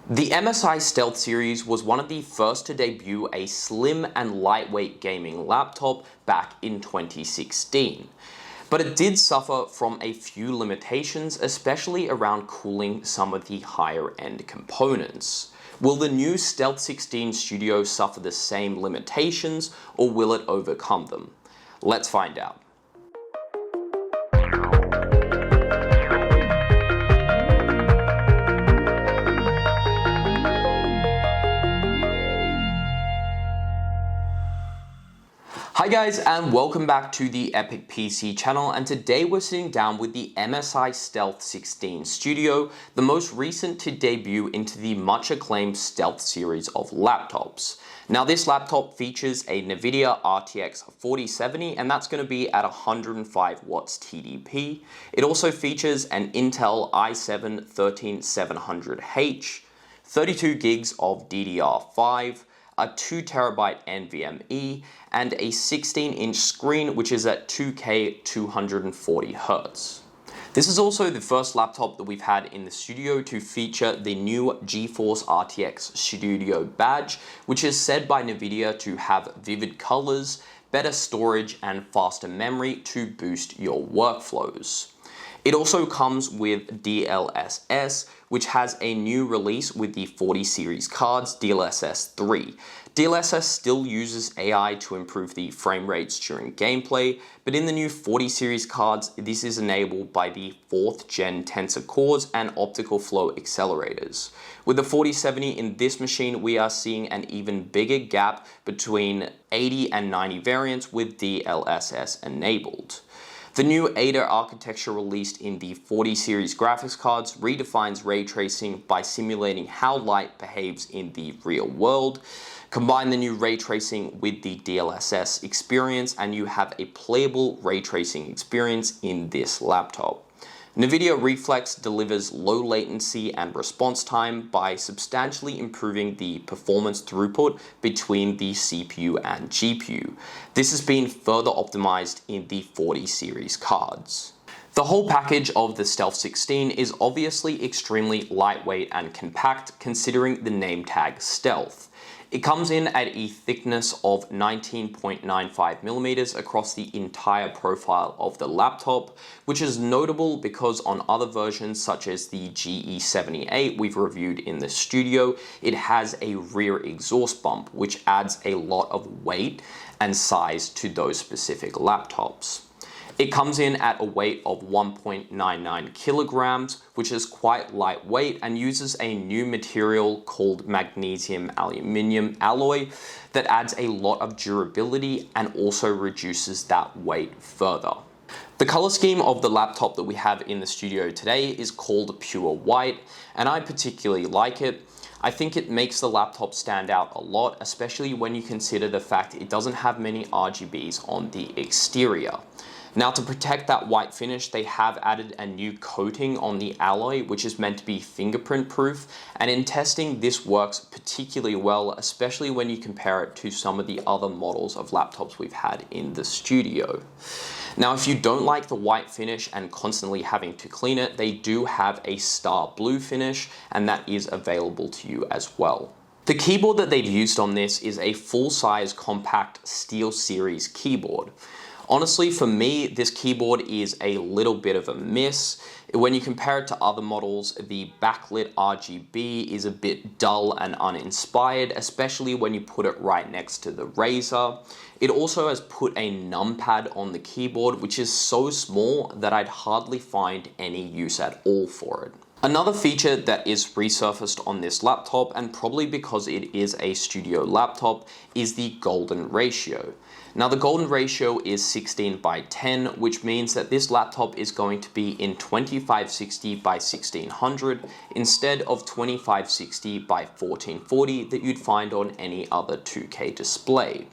The MSI Stealth Series was one of the first to debut a slim and lightweight gaming laptop back in 2016. But it did suffer from a few limitations, especially around cooling some of the higher end components. Will the new Stealth 16 Studio suffer the same limitations, or will it overcome them? Let's find out. Hi guys, and welcome back to the Epic PC channel, and today we're sitting down with the MSI Stealth 16 Studio, the most recent to debut into the much acclaimed Stealth series of laptops. Now this laptop features a NVIDIA RTX 4070, and that's going to be at 105 watts TDP. It also features an Intel i7-13700H, 32 gigs of DDR5, a 2TB NVMe, and a 16-inch screen which is at 2K 240Hz. This is also the first laptop that we've had in the studio to feature the new Geforce RTX Studio badge, which is said by NVIDIA to have vivid colors, better storage, and faster memory to boost your workflows. It also comes with DLSS, which has a new release with the 40 series cards, DLSS 3. DLSS still uses AI to improve the frame rates during gameplay, but in the new 40 series cards, this is enabled by the 4th gen tensor cores and optical flow accelerators. With the 4070 in this machine, we are seeing an even bigger gap between 80 and 90 variants with DLSS enabled. The new Ada architecture released in the 40 series graphics cards redefines ray tracing by simulating how light behaves in the real world. Combine the new ray tracing with the DLSS experience and you have a playable ray tracing experience in this laptop. NVIDIA Reflex delivers low latency and response time by substantially improving the performance throughput between the CPU and GPU. This has been further optimized in the 40 series cards. The whole package of the Stealth 16 is obviously extremely lightweight and compact considering the name tag Stealth. It comes in at a thickness of 19.95mm across the entire profile of the laptop, which is notable because on other versions such as the GE78 we've reviewed in the studio, it has a rear exhaust bump, which adds a lot of weight and size to those specific laptops. It comes in at a weight of 1.99 kilograms, which is quite lightweight and uses a new material called magnesium aluminum alloy that adds a lot of durability and also reduces that weight further. The color scheme of the laptop that we have in the studio today is called Pure White, and I particularly like it. I think it makes the laptop stand out a lot, especially when you consider the fact it doesn't have many RGBs on the exterior. Now, to protect that white finish, they have added a new coating on the alloy, which is meant to be fingerprint proof. And in testing, this works particularly well, especially when you compare it to some of the other models of laptops we've had in the studio. Now, if you don't like the white finish and constantly having to clean it, they do have a star blue finish, and that is available to you as well. The keyboard that they've used on this is a full-size compact Steel Series keyboard. Honestly, for me, this keyboard is a little bit of a miss. When you compare it to other models, the backlit RGB is a bit dull and uninspired, especially when you put it right next to the Razer. It also has put a numpad on the keyboard, which is so small that I'd hardly find any use at all for it. Another feature that is resurfaced on this laptop, and probably because it is a studio laptop, is the golden ratio. Now the golden ratio is 16:10, which means that this laptop is going to be in 2560x1600 instead of 2560x1440 that you'd find on any other 2K display.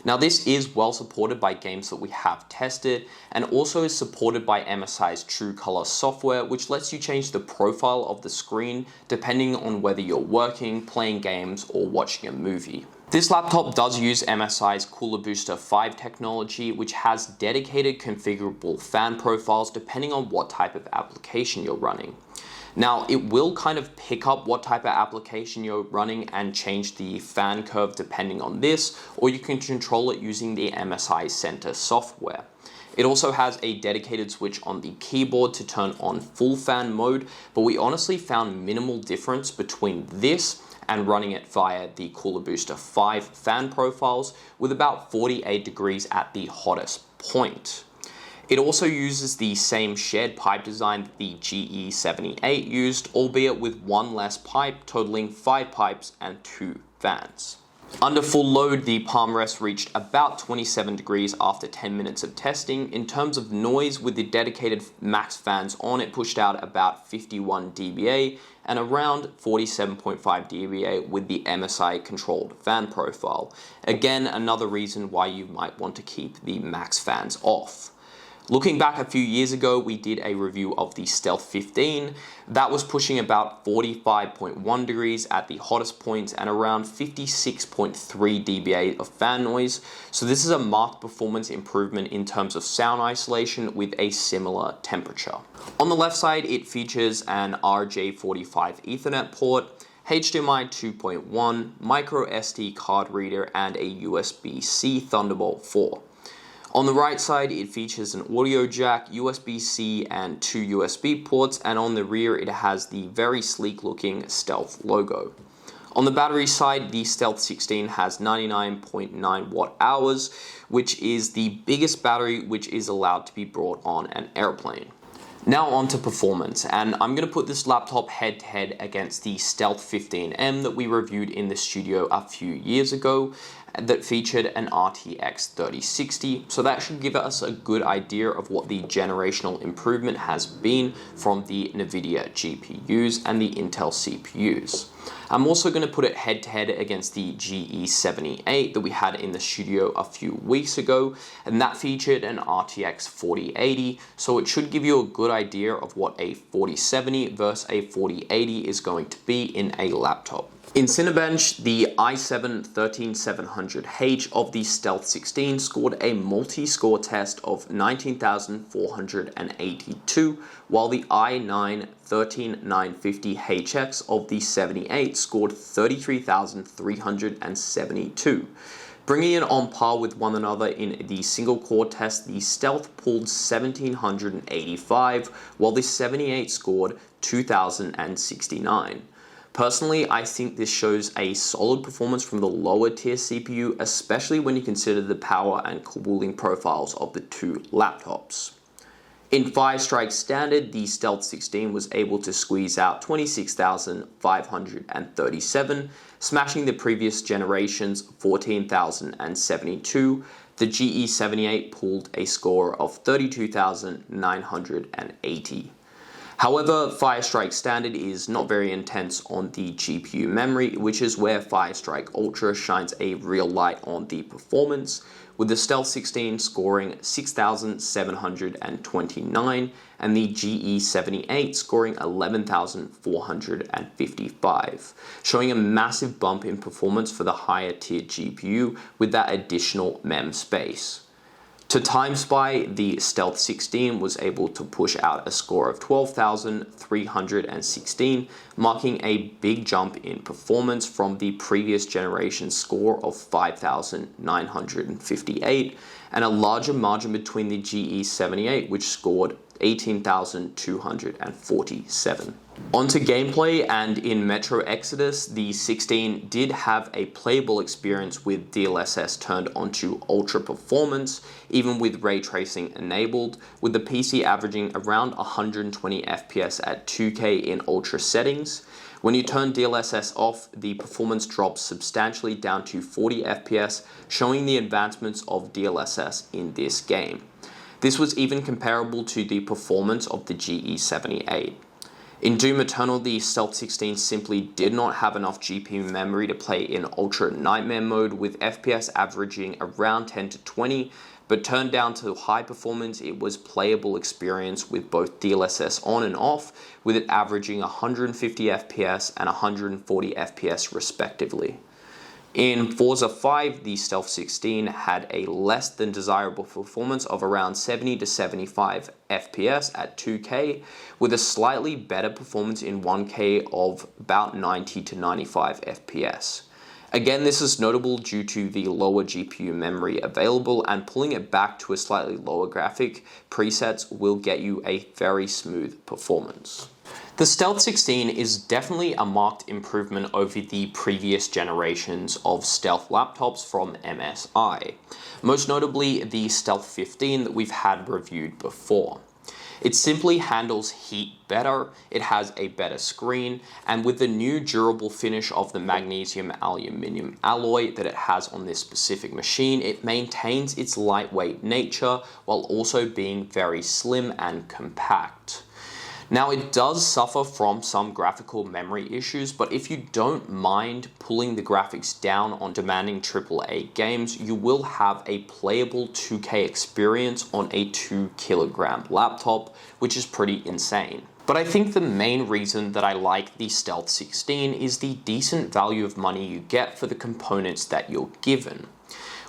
Now this is well supported by games that we have tested, and also is supported by MSI's True Color software, which lets you change the profile of the screen depending on whether you're working, playing games, or watching a movie. This laptop does use MSI's Cooler Booster 5 technology, which has dedicated configurable fan profiles depending on what type of application you're running. Now, it will kind of pick up what type of application you're running and change the fan curve depending on this, or you can control it using the MSI Center software. It also has a dedicated switch on the keyboard to turn on full fan mode, but we honestly found minimal difference between this and running it via the Cooler Booster 5 fan profiles with about 48 degrees at the hottest point. It also uses the same shared pipe design that the GE78 used, albeit with one less pipe, totaling 5 pipes and 2 fans. Under full load, the palm rest reached about 27 degrees after 10 minutes of testing. In terms of noise, with the dedicated max fans on, it pushed out about 51 dBA and around 47.5 dBA with the MSI controlled fan profile. Again, another reason why you might want to keep the max fans off. Looking back a few years ago, we did a review of the Stealth 15. That was pushing about 45.1 degrees at the hottest points and around 56.3 dBA of fan noise. So this is a marked performance improvement in terms of sound isolation with a similar temperature. On the left side, it features an RJ45 Ethernet port, HDMI 2.1, micro SD card reader, and a USB-C Thunderbolt 4. On the right side, it features an audio jack, USB-C, and 2 USB ports, and on the rear, it has the very sleek looking Stealth logo. On the battery side, the Stealth 16 has 99.9 watt hours, which is the biggest battery which is allowed to be brought on an airplane. Now on to performance, and I'm going to put this laptop head to head against the Stealth 15M that we reviewed in the studio a few years ago that featured an RTX 3060, so that should give us a good idea of what the generational improvement has been from the NVIDIA GPUs and the Intel CPUs. I'm also going to put it head to head against the GE78 that we had in the studio a few weeks ago, and that featured an RTX 4080, so it should give you a good idea of what a 4070 versus a 4080 is going to be in a laptop. In Cinebench, the i7-13700H of the Stealth 16 scored a multi-score test of 19,482, while the i9-13950HX of the 78 scored 33,372. Bringing it on par with one another in the single-core test, the Stealth pulled 1,785, while the 78 scored 2,069. Personally, I think this shows a solid performance from the lower tier CPU, especially when you consider the power and cooling profiles of the two laptops. In Firestrike Standard, the Stealth 16 was able to squeeze out 26,537, smashing the previous generation's 14,072. The GE78 pulled a score of 32,980. However, Firestrike Standard is not very intense on the GPU memory, which is where Firestrike Ultra shines a real light on the performance, with the Stealth 16 scoring 6,729 and the GE78 scoring 11,455, showing a massive bump in performance for the higher tier GPU with that additional mem space. To time spy, the Stealth 16 was able to push out a score of 12,316, marking a big jump in performance from the previous generation's score of 5,958, and a larger margin between the GE78, which scored 18,247. Onto gameplay, and in Metro Exodus, the 16 did have a playable experience with DLSS turned onto ultra performance, even with ray tracing enabled, with the PC averaging around 120 FPS at 2K in ultra settings. When you turn DLSS off, the performance drops substantially down to 40 FPS, showing the advancements of DLSS in this game. This was even comparable to the performance of the GE78. In Doom Eternal, the Stealth 16 simply did not have enough GPU memory to play in Ultra Nightmare mode, with FPS averaging around 10 to 20, but turned down to high performance, it was playable experience with both DLSS on and off, with it averaging 150 FPS and 140 FPS respectively. In Forza 5, the Stealth 16 had a less than desirable performance of around 70 to 75 FPS at 2K, with a slightly better performance in 1K of about 90 to 95 FPS. Again, this is notable due to the lower GPU memory available, and pulling it back to a slightly lower graphic presets will get you a very smooth performance. The Stealth 16 is definitely a marked improvement over the previous generations of Stealth laptops from MSI, most notably the Stealth 15 that we've had reviewed before. It simply handles heat better, it has a better screen, and with the new durable finish of the magnesium aluminum alloy that it has on this specific machine, it maintains its lightweight nature while also being very slim and compact. Now, it does suffer from some graphical memory issues, but if you don't mind pulling the graphics down on demanding AAA games, you will have a playable 2K experience on a 2 kilogram laptop, which is pretty insane. But I think the main reason that I like the Stealth 16 is the decent value of money you get for the components that you're given.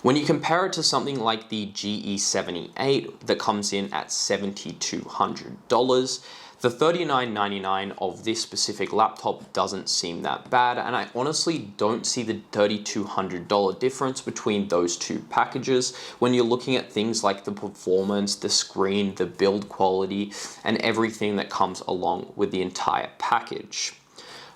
When you compare it to something like the GE78 that comes in at $7,200, the $39.99 of this specific laptop doesn't seem that bad, and I honestly don't see the $3,200 difference between those two packages when you're looking at things like the performance, the screen, the build quality, and everything that comes along with the entire package.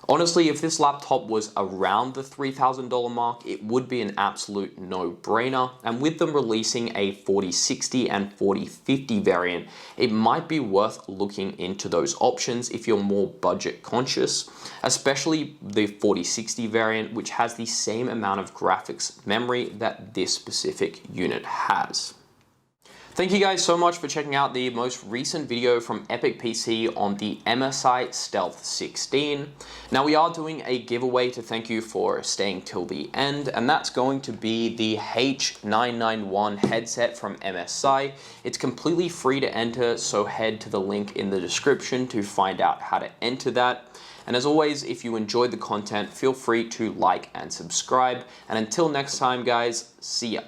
Honestly, if this laptop was around the $3,000 mark, it would be an absolute no-brainer, and with them releasing a 4060 and 4050 variant, it might be worth looking into those options if you're more budget conscious, especially the 4060 variant, which has the same amount of graphics memory that this specific unit has. Thank you guys so much for checking out the most recent video from Epic PC on the MSI Stealth 16. Now, we are doing a giveaway to thank you for staying till the end, and that's going to be the H991 headset from MSI. It's completely free to enter, so head to the link in the description to find out how to enter that. And as always, if you enjoyed the content, feel free to like and subscribe. And until next time, guys, see ya.